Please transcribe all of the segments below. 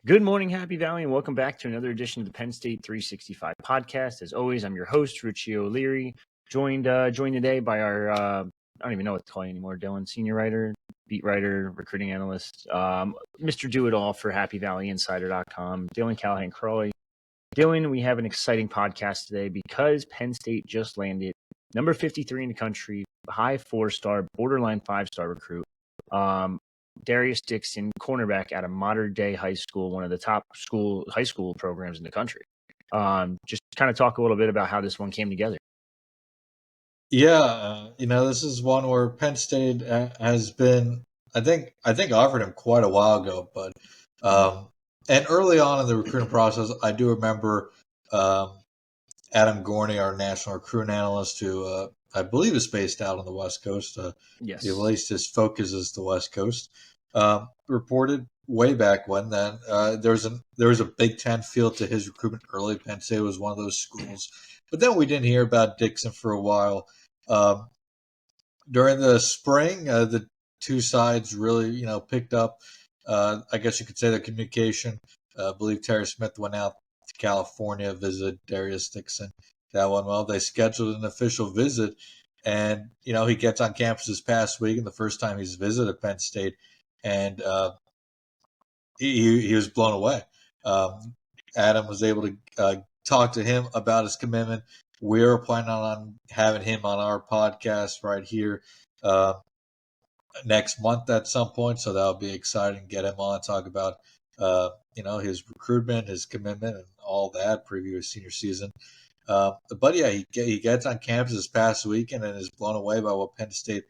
Good morning, Happy Valley, and welcome back to another edition of the Penn State 365 podcast. As always, I'm your host, Richie O'Leary, joined today by our, I don't even know what to call you anymore, Dylan, senior writer, beat writer, recruiting analyst, Mr. Do-It-All for HappyValleyInsider.com, Dylan Callahan-Crawley. Dylan, we have an exciting podcast today because Penn State just landed number 53 in the country, high 4-star, borderline 5-star recruit. Daryus Dixon, cornerback out of Mater Dei High School, one of the top high school programs in the country. Just kind of talk a little bit about how this one came together. Yeah, this is one where Penn State has been, I think offered him quite a while ago, but and early on in the recruiting process, I do remember Adam Gorney, our national recruiting analyst, who I believe is based out on the West Coast. Yes. At least his focus is the West Coast. Reported way back when then there was a Big Ten feel to his recruitment early. Penn State was one of those schools, but then we didn't hear about Dixon for a while. During the spring, the two sides really picked up. I guess you could say, the communication. I believe Terry Smith went out to California, visited Daryus Dixon. That went well. They scheduled an official visit, and he gets on campus this past week, and the first time he's visited Penn State, and he was blown away. Adam was able to talk to him about his commitment. We're planning on having him on our podcast right here next month at some point, so that'll be exciting. Get him on, talk about his recruitment, his commitment, and all that. Preview his senior season. But yeah, he gets on campus this past weekend and is blown away by what Penn State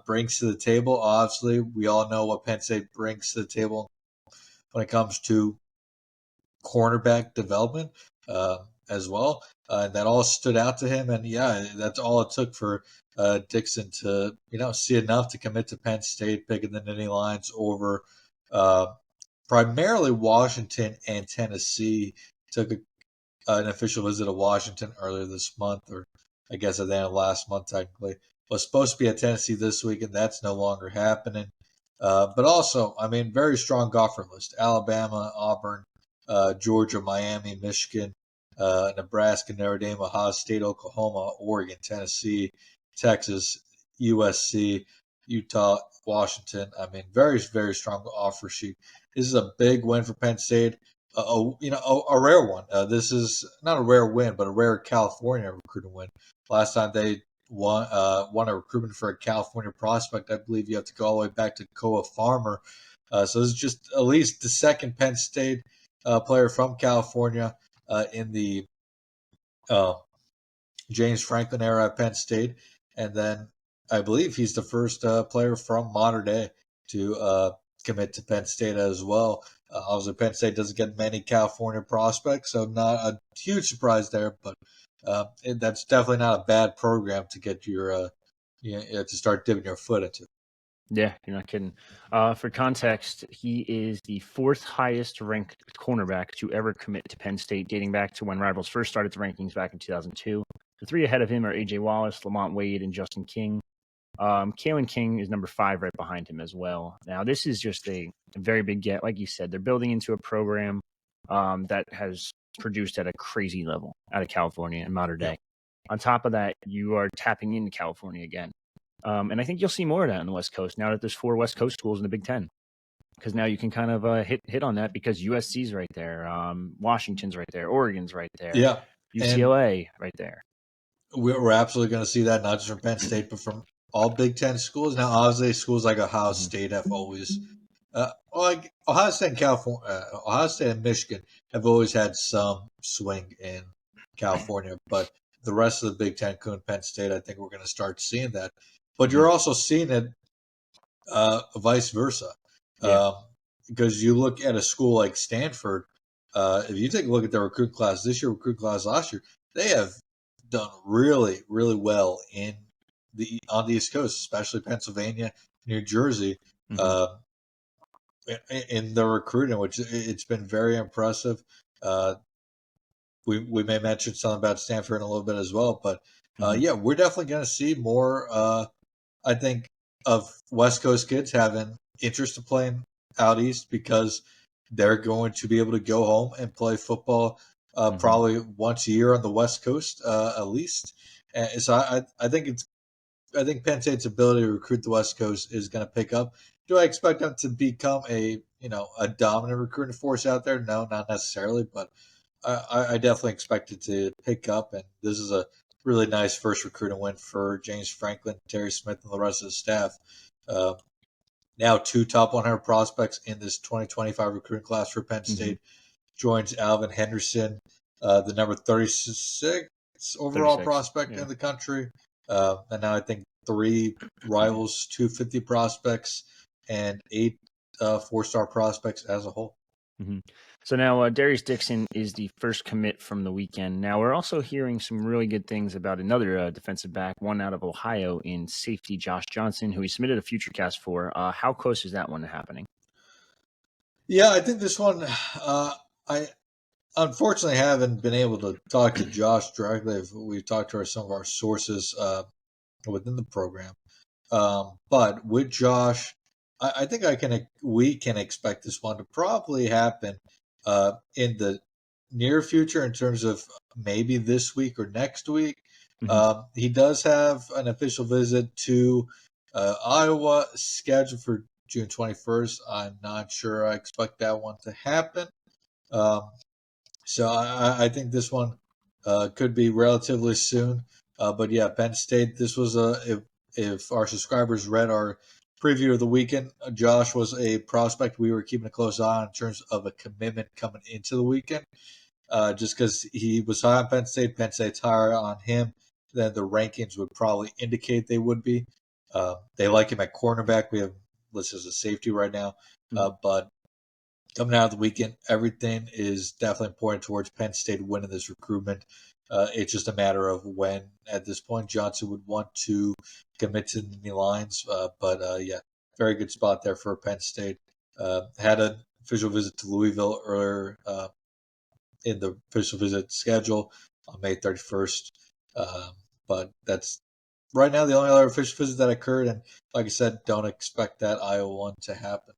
brings to the table. Obviously, we all know what Penn State brings to the table when it comes to cornerback development as well. And that all stood out to him. And yeah, that's all it took for Dixon to see enough to commit to Penn State, picking the Nittany Lions over primarily Washington and Tennessee. Took an official visit to Washington earlier this month, or I guess at the end of last month technically. Was supposed to be at Tennessee this week, and that's no longer happening. But also, very strong offer list. Alabama, Auburn, Georgia, Miami, Michigan, Nebraska, Notre Dame, Ohio State, Oklahoma, Oregon, Tennessee, Texas, USC, Utah, Washington. Very, very strong offer sheet. This is a big win for Penn State. A rare one. This is not a rare win, but a rare California recruiting win. Last time they won a recruitment for a California prospect, I believe you have to go all the way back to Koa Farmer. So this is just at least the second Penn State player from California in the James Franklin era at Penn State. And then I believe he's the first player from Mater Dei to commit to Penn State as well. Obviously, Penn State doesn't get many California prospects, so not a huge surprise there. But that's definitely not a bad program to get your to start dipping your foot into. Yeah, you're not kidding. For context, he is the fourth highest ranked cornerback to ever commit to Penn State, dating back to when Rivals first started the rankings back in 2002. The three ahead of him are A.J. Wallace, Lamont Wade, and Justin King. Kalen King is number 5 right behind him as well. Now, this is just a very big get. Like you said, they're building into a program that has produced at a crazy level out of California and Mater Dei. Yeah. On top of that, you are tapping into California again. And I think you'll see more of that on the West Coast now that there's 4 West Coast schools in the Big Ten. Because now you can kind of hit on that because USC's right there, Washington's right there, Oregon's right there, yeah, UCLA right there. We're absolutely going to see that, not just from Penn State, but from all Big Ten schools. Now, obviously, schools like Ohio State have always, like Ohio State and California, Ohio State and Michigan have always had some swing in California, but the rest of the Big Ten, including Penn State, I think we're going to start seeing that. But you're also seeing it vice versa, because you look at a school like Stanford. If you take a look at their recruit class this year, recruit class last year, they have done really, really well on the East Coast, especially Pennsylvania, New Jersey, in the recruiting, which it's been very impressive. We may mention something about Stanford in a little bit as well, but yeah, we're definitely going to see more. I think of West Coast kids having interest in playing out east because they're going to be able to go home and play football probably once a year on the West Coast at least. And so I think Penn State's ability to recruit the West Coast is going to pick up. Do I expect them to become a dominant recruiting force out there? No, not necessarily, but I definitely expect it to pick up. And this is a really nice first recruiting win for James Franklin, Terry Smith, and the rest of the staff. Now 2 top 100 prospects in this 2025 recruiting class for Penn State. Joins Alvin Henderson, the number 36 overall prospect in the country. And now I think 3 rivals 250 prospects and 8 4-star prospects as a whole. So now Daryus Dixon is the first commit from the weekend. Now we're also hearing some really good things about another defensive back, one out of Ohio in safety, Josh Johnson, who he submitted a future cast for. How close is that one happening? Yeah, I think this one, I unfortunately haven't been able to talk to Josh directly. We've talked to some of our sources within the program. But with Josh, I think we can expect this one to probably happen in the near future in terms of maybe this week or next week. He does have an official visit to Iowa scheduled for June 21st. I'm not sure I expect that one to happen. So I think this one could be relatively soon. But yeah, Penn State, this was if our subscribers read our preview of the weekend, Josh was a prospect we were keeping a close eye on in terms of a commitment coming into the weekend. Just because he was high on Penn State, Penn State's higher on him than the rankings would probably indicate they would be. They like him at cornerback. We have listed as a safety right now. But coming out of the weekend, everything is definitely pointing towards Penn State winning this recruitment. It's just a matter of when, at this point, Johnson would want to commit to the lines. But yeah, very good spot there for Penn State. Had an official visit to Louisville earlier in the official visit schedule on May 31st. But that's right now the only other official visit that occurred. And like I said, don't expect that Iowa one to happen.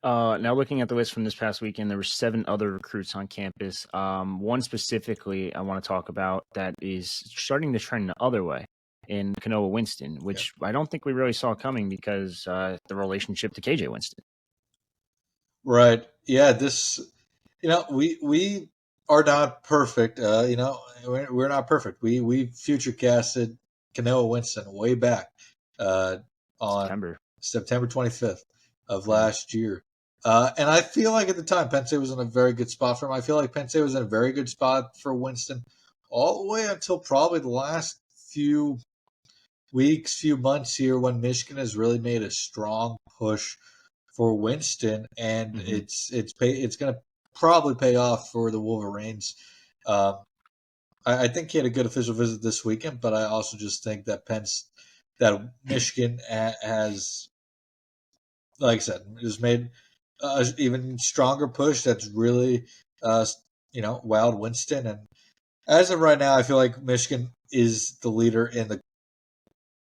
Now, looking at the list from this past weekend, there were 7 other recruits on campus. One specifically I want to talk about that is starting to trend the other way in Kanoa Winston, which I don't think we really saw coming because the relationship to KJ Winston. Right. Yeah. This, we are not perfect. We're not perfect. We future casted Kanoa Winston way back on September 25th of last year. And I feel like at the time, Penn State was in a very good spot for him. I feel like Penn State was in a very good spot for Winston all the way until probably the last few weeks, few months here when Michigan has really made a strong push for Winston, and it's going to probably pay off for the Wolverines. I think he had a good official visit this weekend, but I also just think that Michigan has, like I said, just made even stronger push that's really, wowed Winston. And as of right now, I feel like Michigan is the leader in the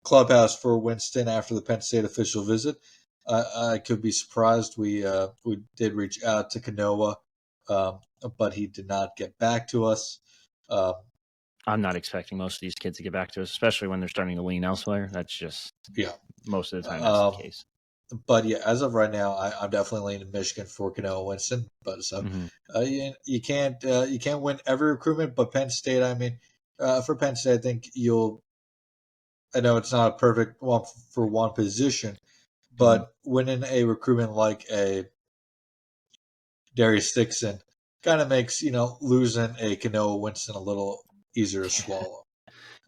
clubhouse for Winston after the Penn State official visit. I could be surprised. We did reach out to Kanoa, but he did not get back to us. I'm not expecting most of these kids to get back to us, especially when they're starting to lean elsewhere. That's just most of the time that's the case. But yeah, as of right now, I'm definitely leaning Michigan for Kanoa Winston. But you can't win every recruitment. But Penn State, for Penn State, I think I know it's not a perfect one for one position, but winning a recruitment like a Daryus Dixon kind of makes losing a Kanoa Winston a little easier to swallow.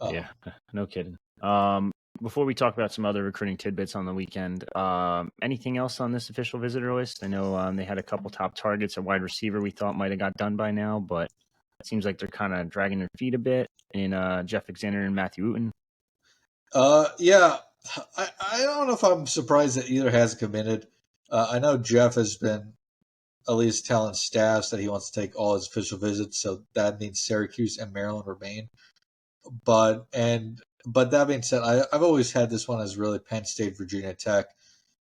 Yeah, no kidding. Before we talk about some other recruiting tidbits on the weekend, anything else on this official visitor list? I know they had a couple top targets. A wide receiver we thought might have got done by now, but it seems like they're kind of dragging their feet a bit in Jeff Alexander and Matthew Wooten. Yeah, I don't know if I'm surprised that either has committed. I know Jeff has been at least telling staffs that he wants to take all his official visits, so that means Syracuse and Maryland remain. But that being said, I've always had this one as really Penn State, Virginia Tech.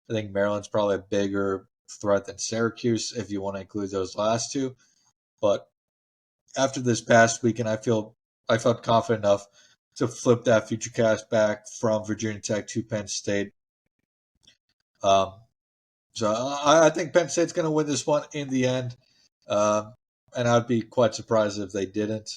I think Maryland's probably a bigger threat than Syracuse, if you want to include those last two. But after this past weekend, I felt confident enough to flip that future cast back from Virginia Tech to Penn State. So I think Penn State's going to win this one in the end, and I'd be quite surprised if they didn't.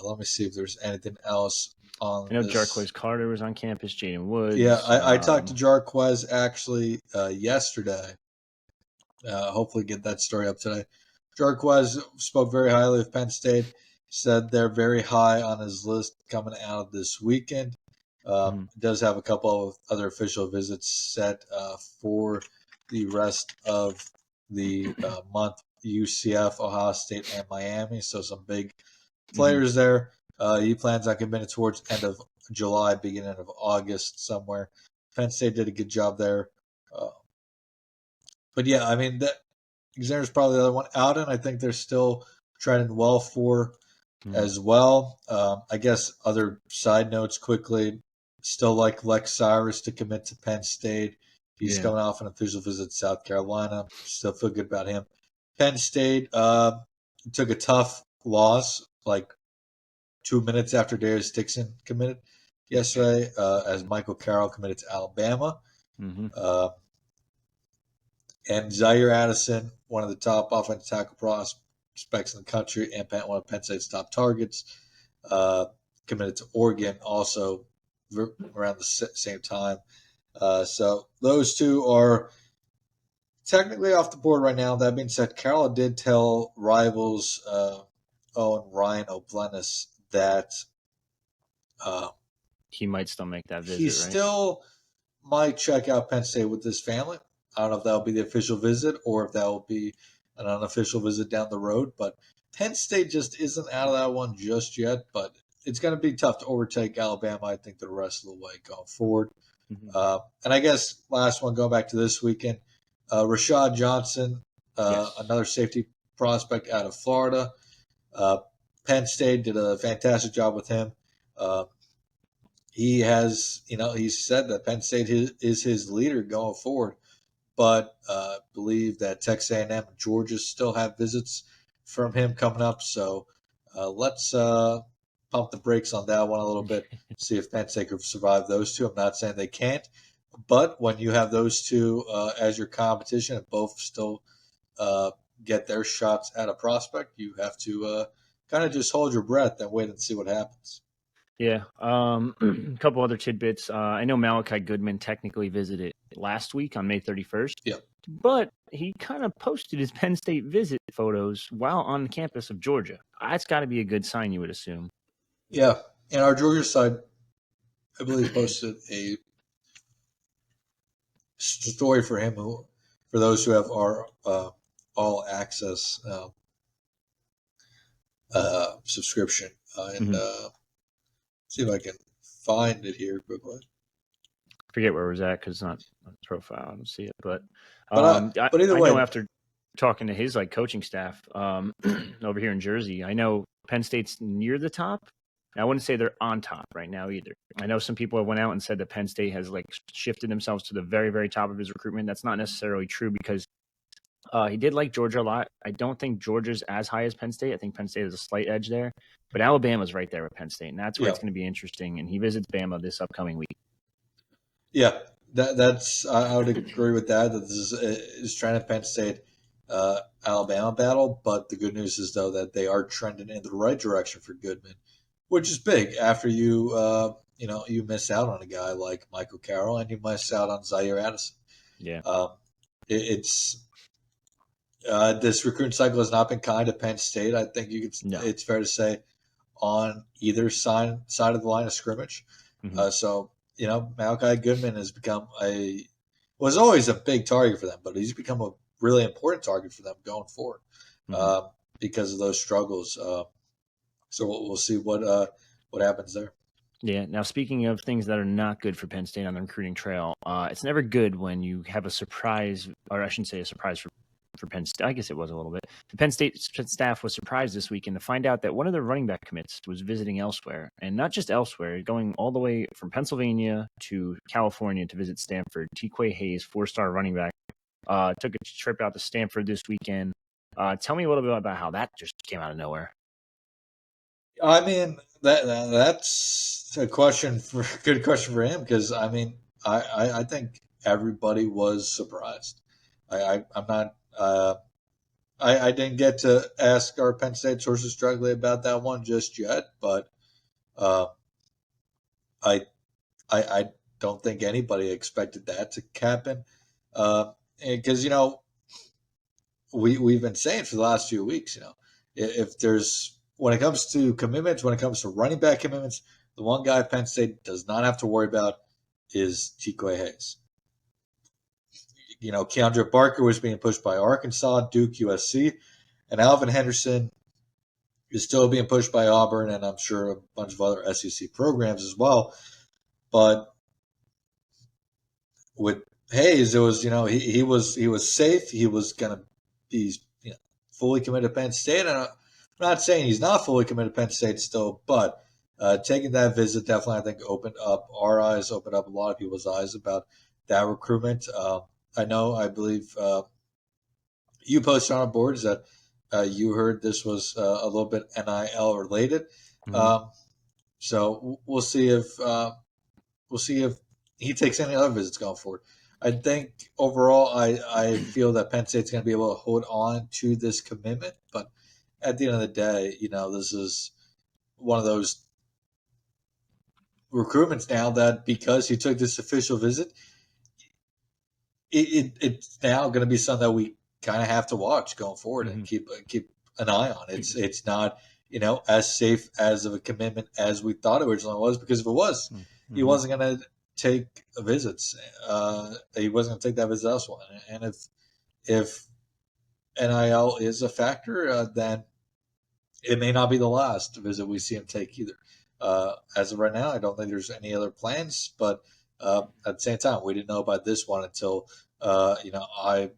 Let me see if there's anything else on I know this. Jarquez Carter was on campus, Jaden Woods. Yeah, I talked to Jarquez actually yesterday. Hopefully get that story up today. Jarquez spoke very highly of Penn State, said they're very high on his list coming out of this weekend. Does have a couple of other official visits set for the rest of the month, UCF, Ohio State, and Miami. So some big players there. He plans on committing towards end of July, beginning of August somewhere. Penn State did a good job there. But yeah, I mean, Xavier's probably the other one out, and I think they're still trending well for as well. I guess other side notes quickly, still like Lex Cyrus to commit to Penn State. He's coming off an official visit to South Carolina. Still feel good about him. Penn State took a tough loss, like 2 minutes after Daryus Dixon committed yesterday, as Michael Carroll committed to Alabama. And Zaire Addison, one of the top offensive tackle prospects in the country, and one of Penn State's top targets, committed to Oregon also around the same time. So those two are technically off the board right now. That being said, Carroll did tell rivals Ryan O'Blennis that he might still make that visit. He still might check out Penn State with his family. I don't know if that will be the official visit or if that will be an unofficial visit down the road. But Penn State just isn't out of that one just yet. But it's going to be tough to overtake Alabama, I think, the rest of the way going forward. And I guess last one, going back to this weekend, Rashad Johnson, another safety prospect out of Florida. Penn State did a fantastic job with him. He has, he said that Penn State is his leader going forward, but believe that Texas A&M and Georgia still have visits from him coming up. So let's pump the brakes on that one a little bit, see if Penn State can survive those two. I'm not saying they can't, but when you have those two as your competition and both still get their shots at a prospect, you have to kind of just hold your breath and wait and see what happens. Yeah. A couple other tidbits. I know Malachi Goodman technically visited last week on May 31st. Yep. But he kind of posted his Penn State visit photos while on the campus of Georgia. That's got to be a good sign, you would assume. Yeah. And our Georgia side, I believe, posted a story for him, for those who have our all access subscription. And see if I can find it here quickly. I forget where it was at because it's not on the profile. I don't see it. But either way, I know after talking to his coaching staff over here in Jersey, I know Penn State's near the top. I wouldn't say they're on top right now either. I know some people have went out and said that Penn State has shifted themselves to the very, very top of his recruitment. That's not necessarily true because he did like Georgia a lot. I don't think Georgia's as high as Penn State. I think Penn State has a slight edge there. But Alabama's right there with Penn State, and that's where it's going to be interesting. And he visits Bama this upcoming week. Yeah, that's I would agree with that. That this is trying to Penn State Alabama battle, but the good news is though that they are trending in the right direction for Goodman, which is big after you you miss out on a guy like Michael Carroll and you miss out on Zaire Addison. Yeah, it's this recruiting cycle has not been kind to Penn State. I think it's fair to say on either side of the line of scrimmage. So Malachi Goodman has become was always a big target for them, but he's become a really important target for them going forward because of those struggles. So we'll see what happens there. Yeah. Now, speaking of things that are not good for Penn State on the recruiting trail, it's never good when you have a surprise, or I shouldn't say a surprise for Penn State. I guess it was a little bit. The Penn State staff was surprised this weekend to find out that one of their running back commits was visiting elsewhere, and not just elsewhere, going all the way from Pennsylvania to California to visit Stanford. Tiqwai Hayes, 4-star running back, Took a trip out to Stanford this weekend. Tell me a little bit about how that just came out of nowhere. I mean, that's a good question for him, because I mean, I think everybody was surprised. I'm not. I didn't get to ask our Penn State sources directly about that one just yet, but uh, I I don't think anybody expected that to happen, because we've been saying for the last few weeks, if there's, when it comes to commitments, when it comes to running back commitments, the one guy Penn State does not have to worry about is Tiqwai Hayes. Keandre Barker was being pushed by Arkansas, Duke, USC, and Alvin Henderson is still being pushed by Auburn, and I'm sure a bunch of other SEC programs as well. But with Hayes, it was, he was safe. He was going to be fully committed to Penn State. And I'm not saying he's not fully committed to Penn State still, but taking that visit definitely, I think, opened up our eyes, opened up a lot of people's eyes about that recruitment. I believe you posted on our boards that you heard this was a little bit NIL related. Mm-hmm. So we'll see if he takes any other visits going forward. I think overall, I feel that Penn State's going to be able to hold on to this commitment. But at the end of the day, this is one of those recruitments now that, because he took this official visit, it's now going to be something that we kind of have to watch going forward and keep an eye on. It's not as safe as of a commitment as we thought it originally was, because if it was, he wasn't going to take visits. He wasn't going to take that visit elsewhere. And if NIL is a factor, then it may not be the last visit we see him take either. As of right now, I don't think there's any other plans, but at the same time, we didn't know about this one until I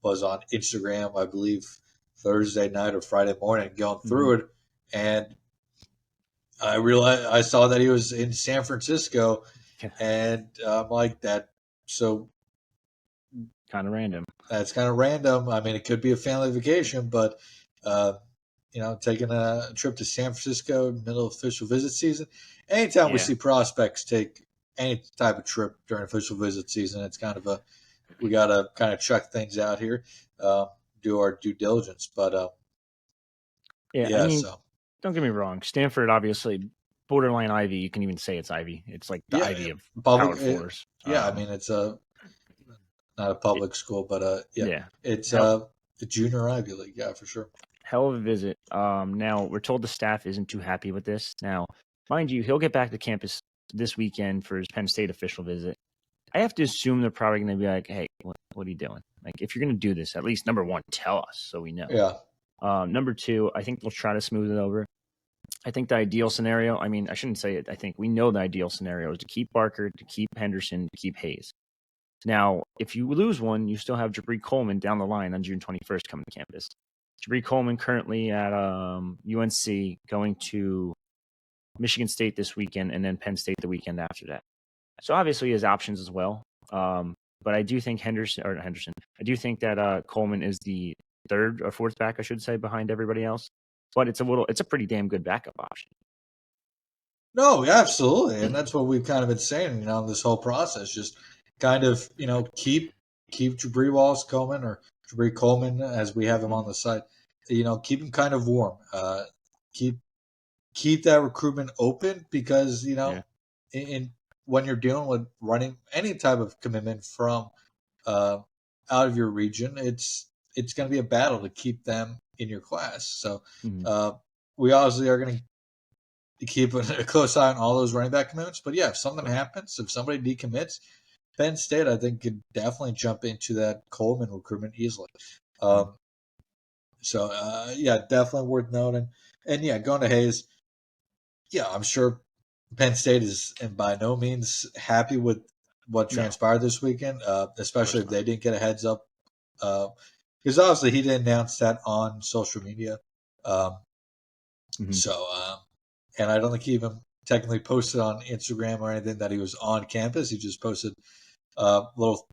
was on Instagram, I believe Thursday night or Friday morning, going through it, and I realized, I saw that he was in San Francisco, and I'm like, that. So kind of random. That's kind of random. I mean, it could be a family vacation, but taking a trip to San Francisco, middle of official visit season. Anytime we see prospects take any type of trip during official visit season, it's kind of we got to kind of check things out here, do our due diligence. But I mean, don't get me wrong. Stanford, obviously, borderline Ivy. You can even say it's Ivy. It's like the Ivy of Power Fours. I mean, it's not a public school, but it's the junior Ivy League. Yeah, for sure. Hell of a visit. Now, we're told the staff isn't too happy with this. Now, mind you, he'll get back to campus this weekend for his Penn State official visit. I have to assume they're probably going to be like, hey, what are you doing? Like, if you're going to do this, at least, number one, tell us so we know. Yeah. Number two, I think they'll try to smooth it over. I think the ideal scenario, I mean, I shouldn't say it. I think we know the ideal scenario is to keep Barker, to keep Henderson, to keep Hayes. Now, if you lose one, you still have Jabri Coleman down the line on June 21st coming to campus. Jabri Coleman currently at UNC, going to Michigan State this weekend, and then Penn State the weekend after that. So obviously he has options as well. But I do think I do think that Coleman is the third or fourth back, I should say, behind everybody else. But it's a pretty damn good backup option. No, absolutely. And that's what we've kind of been saying, this whole process. Just kind of, keep Jabri Wallace Coleman, or Jabri Coleman as we have him on the site, keep him kind of warm. Keep that recruitment open, because, when you're dealing with running any type of commitment from out of your region, it's going to be a battle to keep them in your class. So we obviously are going to keep a close eye on all those running back commitments. But if something happens, if somebody decommits, Penn State, I think, could definitely jump into that Coleman recruitment easily. Definitely worth noting. And going to Hayes, I'm sure Penn State is, and by no means, happy with what transpired this weekend, especially if they didn't get a heads up. Because obviously he didn't announce that on social media. And I don't think he even technically posted on Instagram or anything that he was on campus. He just posted a little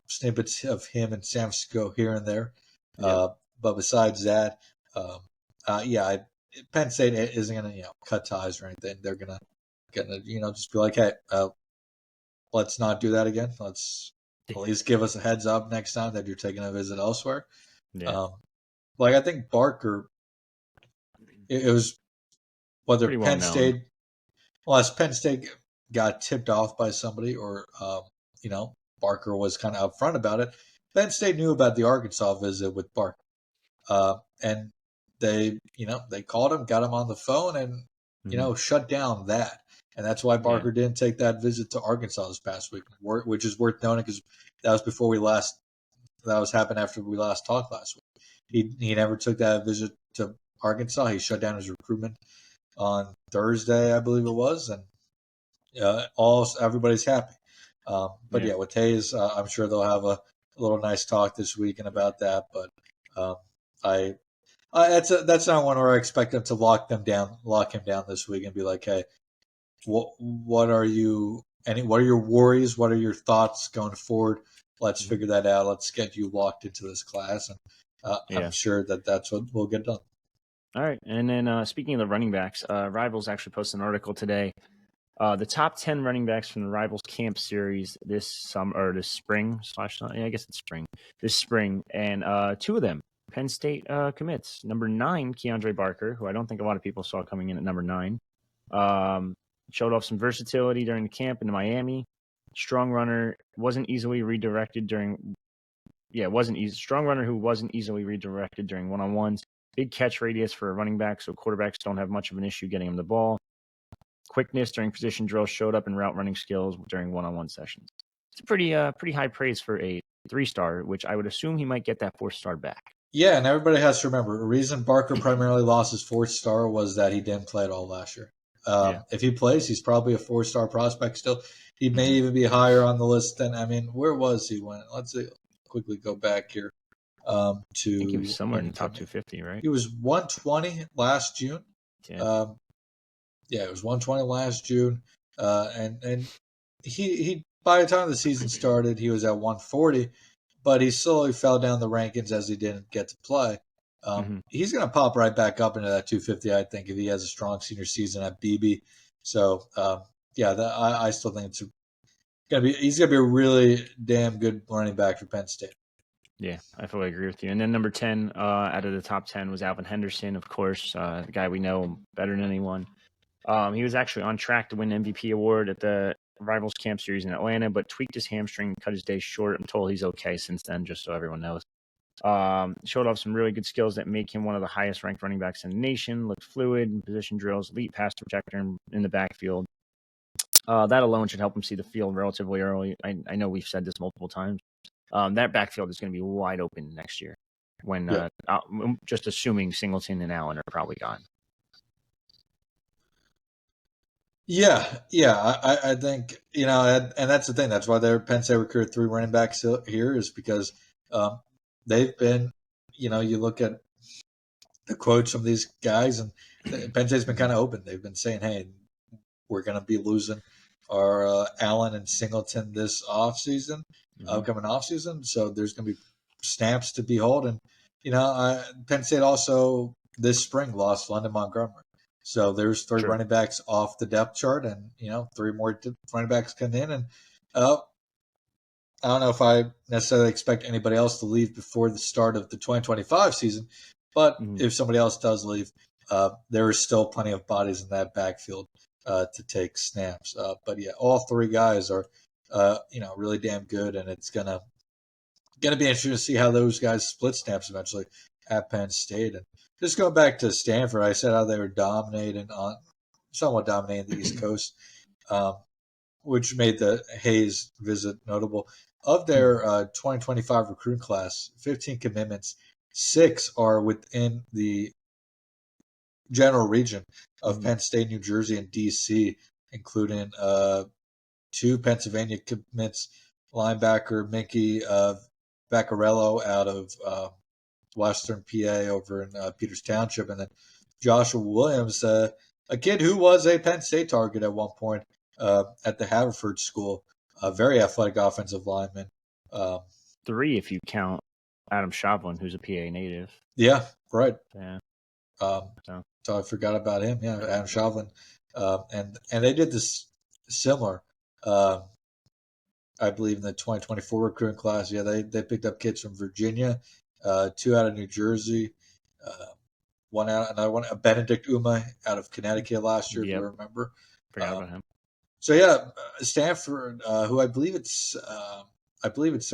snippets of him in San Francisco here and there. Yeah. But besides that, Penn State isn't going to cut ties or anything. They're gonna just be like, hey, let's not do that again. Let's at least give us a heads up next time that you're taking a visit elsewhere. Yeah. I think Barker, it was whether Pretty well Penn known. State, unless Penn State got tipped off by somebody or, Barker was kind of upfront about it. Penn State knew about the Arkansas visit with Barker. And they called him, got him on the phone, and, shut down that. And that's why Barker didn't take that visit to Arkansas this past week, which is worth noting because that was that was happened after we last talked last week. He never took that visit to Arkansas. He shut down his recruitment on Thursday, I believe it was, and everybody's happy. With Hayes, I'm sure they'll have a little nice talk this weekend about that. But that's not one where I expect them to lock him down this week and be like, hey, what are your worries? What are your thoughts going forward? Let's figure that out. Let's get you locked into this class, and I'm sure that's what we'll get done. All right, and then speaking of the running backs, Rivals actually posted an article today. The top 10 running backs from the Rivals Camp Series this spring this spring, and two of them Penn State commits. Number 9, Keandre Barker, who I don't think a lot of people saw coming in at number 9, showed off some versatility during the camp in Miami. Strong runner, wasn't easily redirected during. Strong runner who wasn't easily redirected during one-on-ones. Big catch radius for a running back, so quarterbacks don't have much of an issue getting him the ball. Quickness during position drills, showed up in route running skills during one-on-one sessions. It's a pretty high praise for a 3-star, which I would assume he might get that 4-star back. Yeah, and everybody has to remember, the reason Barker primarily lost his 4-star was that he didn't play at all last year. If he plays, he's probably a 4-star prospect still. He may even be higher on the list than, where was he when? Let's quickly go back here. I think he was somewhere in the top 250, right? He was 120 last June. Yeah. It was 120 last June. And he by the time the season started, he was at 140, but he slowly fell down the rankings as he didn't get to play. He's going to pop right back up into that 250, I think, if he has a strong senior season at BB. So, I still think he's going to be a really damn good running back for Penn State. Yeah, I fully agree with you. And then number 10 out of the top 10 was Alvin Henderson, of course, the guy we know better than anyone. He was actually on track to win the MVP award at the Rivals Camp Series in Atlanta, but tweaked his hamstring, cut his days short. I'm told he's okay since then, just so everyone knows. Showed off some really good skills that make him one of the highest ranked running backs in the nation. Looked fluid in position drills, elite pass protector in the backfield. That alone should help him see the field relatively early. I know we've said this multiple times. That backfield is going to be wide open next year when just assuming Singleton and Allen are probably gone. Yeah. I think, and that's the thing. That's why they're Penn State recruited 3 running backs here is because they've been, you look at the quotes from these guys, and Penn State's been kind of open. They've been saying, hey, we're going to be losing our Allen and Singleton this offseason, upcoming offseason. So there's going to be snaps to behold. And, Penn State also this spring lost London Montgomery. So there's 3 running backs off the depth chart, and 3 more running backs come in. And I don't know if I necessarily expect anybody else to leave before the start of the 2025 season, but if somebody else does leave, there is still plenty of bodies in that backfield to take snaps. All 3 guys are really damn good, and it's gonna be interesting to see how those guys split snaps eventually at Penn State. And just going back to Stanford, I said how they were somewhat dominating the East Coast, which made the Hayes visit notable. Of their 2025 recruiting class, 15 commitments, 6 are within the general region of Penn State, New Jersey, and D.C., including 2 Pennsylvania commits, linebacker Minky Vaccarello out of Western PA over in Peters Township, and then Joshua Williams, a kid who was a Penn State target at one point at the Haverford School, a very athletic offensive lineman. 3 if you count Adam Shovlin, who's a PA native. Yeah, right. Yeah. So I forgot about him. Yeah, Adam Shovlin. And they did this similar. I believe in the 2024 recruiting class. Yeah, they picked up kids from Virginia, 2 out of New Jersey, another one, Benedict Uma out of Connecticut last year, if you remember. Forgot about him. So yeah, Stanford, who I believe it's a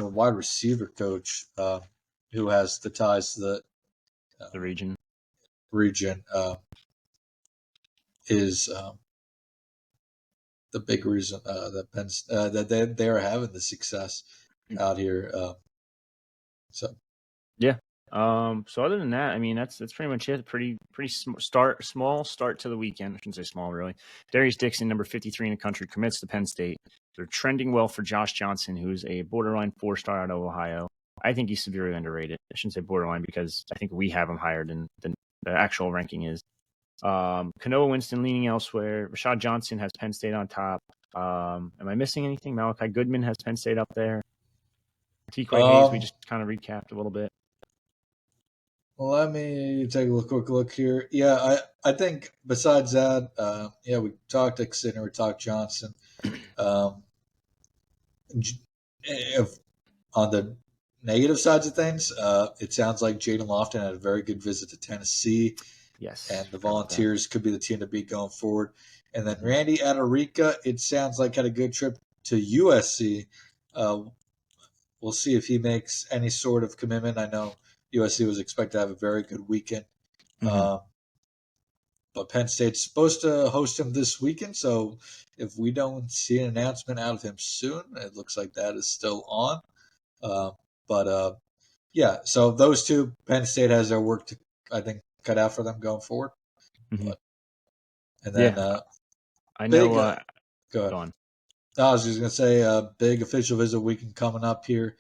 wide receiver coach who has the ties to the region. Is the big reason that they are having the success out here. So other than that, I mean, that's pretty much it. Pretty small start to the weekend. I shouldn't say small, really. Daryus Dixon, number 53 in the country, commits to Penn State. They're trending well for Josh Johnson, who's a borderline 4-star out of Ohio. I think he's severely underrated. I shouldn't say borderline because I think we have him higher than the actual ranking is. Kanoa Winston leaning elsewhere. Rashad Johnson has Penn State on top. Am I missing anything? Malachi Goodman has Penn State up there. Tiqwai Hayes, we just kind of recapped a little bit. Well, let me take a quick look here. Yeah, I think besides that, we talked Dixon, we talked Johnson. If on the negative sides of things, it sounds like Jaden Lofton had a very good visit to Tennessee. Yes. And the Volunteers could be the team to beat going forward. And then Randy Adarica, it sounds like, had a good trip to USC. We'll see if he makes any sort of commitment. I know USC was expected to have a very good weekend. But Penn State's supposed to host him this weekend. So if we don't see an announcement out of him soon, it looks like that is still on. So those two, Penn State has their work to, I think, cut out for them going forward. And then I know. go ahead. Go on. I was just going to say a big official visit weekend coming up here.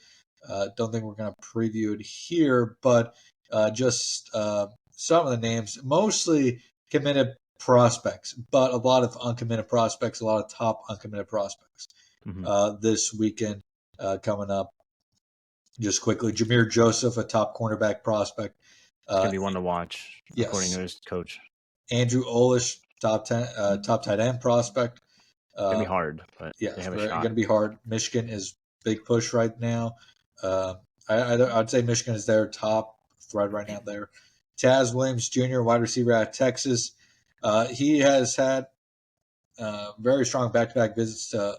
Don't think we're going to preview it here, but just some of the names, mostly committed prospects, but a lot of uncommitted prospects, a lot of top uncommitted prospects this weekend coming up. Just quickly, Jameer Joseph, a top cornerback prospect. It's going to be one to watch, according to his coach. Andrew Olish, top tight end prospect. It's going to be hard, but they have a shot. It's going to be hard. Michigan is big push right now. I'd say Michigan is their top threat right now there. Taz Williams Jr., wide receiver out of Texas. He has had very strong back-to-back visits to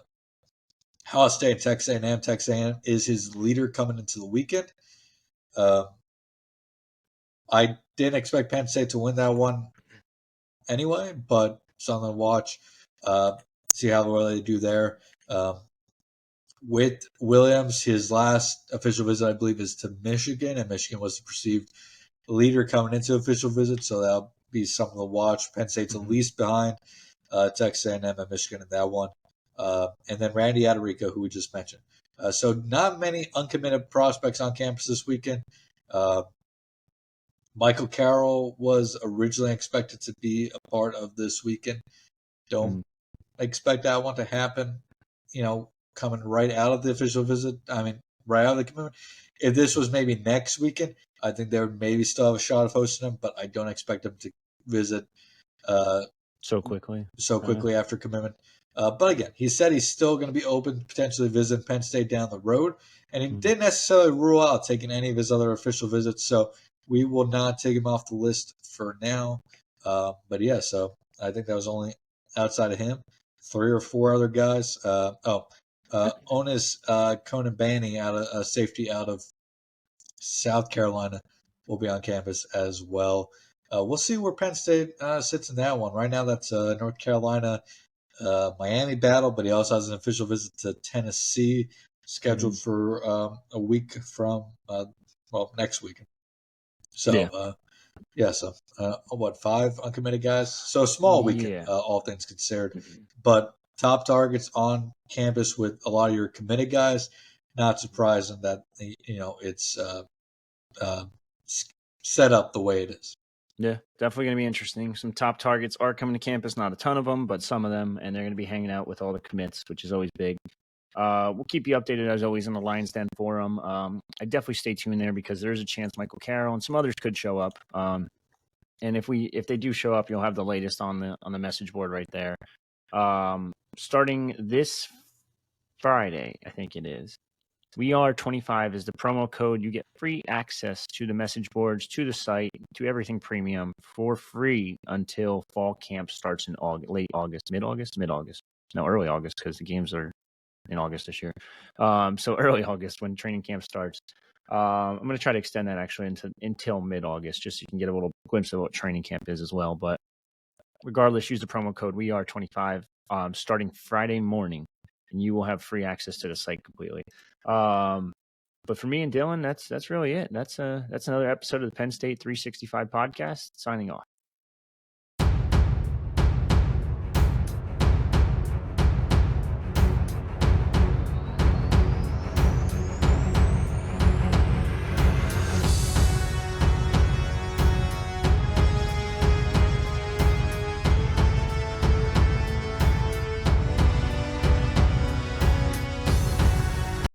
Ohio State and Texas A&M. Texas A&M is his leader coming into the weekend. I didn't expect Penn State to win that one anyway, but something to watch. See how well they do there. With Williams, his last official visit, I believe, is to Michigan, and Michigan was the perceived leader coming into official visit, so that'll be something to watch. Penn State's the least behind Texas A&M and Michigan in that one. And then Randy Adarica, who we just mentioned. So not many uncommitted prospects on campus this weekend. Michael Carroll was originally expected to be a part of this weekend. Don't expect that one to happen, coming right out of the official visit. I mean, right out of the commitment. If this was maybe next weekend, I think they would maybe still have a shot of hosting him, but I don't expect him to visit so quickly after commitment. But again, he said he's still going to be open to potentially visiting Penn State down the road, and he didn't necessarily rule out taking any of his other official visits, so we will not take him off the list for now. But yeah, so I think that was only outside of him. 3 or 4 other guys. Onis Konabani, a safety out of South Carolina, will be on campus as well. We'll see where Penn State sits in that one. Right now, that's North Carolina, Miami battle, but he also has an official visit to Tennessee scheduled for a week from next week. So, so 5 uncommitted guys? So small weekend, all things considered. But top targets on campus with a lot of your committed guys. Not surprising that it's set up the way it is. Yeah, definitely going to be interesting. Some top targets are coming to campus, not a ton of them, but some of them, and they're going to be hanging out with all the commits, which is always big. We'll keep you updated as always in the Lions Den forum. I definitely stay tuned there because there's a chance Michael Carroll and some others could show up. And if they do show up, you'll have the latest on the message board right there. Starting this Friday, I think it is. We are 25 is the promo code. You get free access to the message boards, to the site, to everything premium for free until fall camp starts in late August, mid-August. No, early August because the games are in August this year. So early August when training camp starts. I'm going to try to extend that actually until mid-August, just so you can get a little glimpse of what training camp is as well. But regardless, use the promo code We Are 25 starting Friday morning, and you will have free access to the site completely. But for me and Dylan, that's really it. That's another episode of the Penn State 365 podcast. Signing off.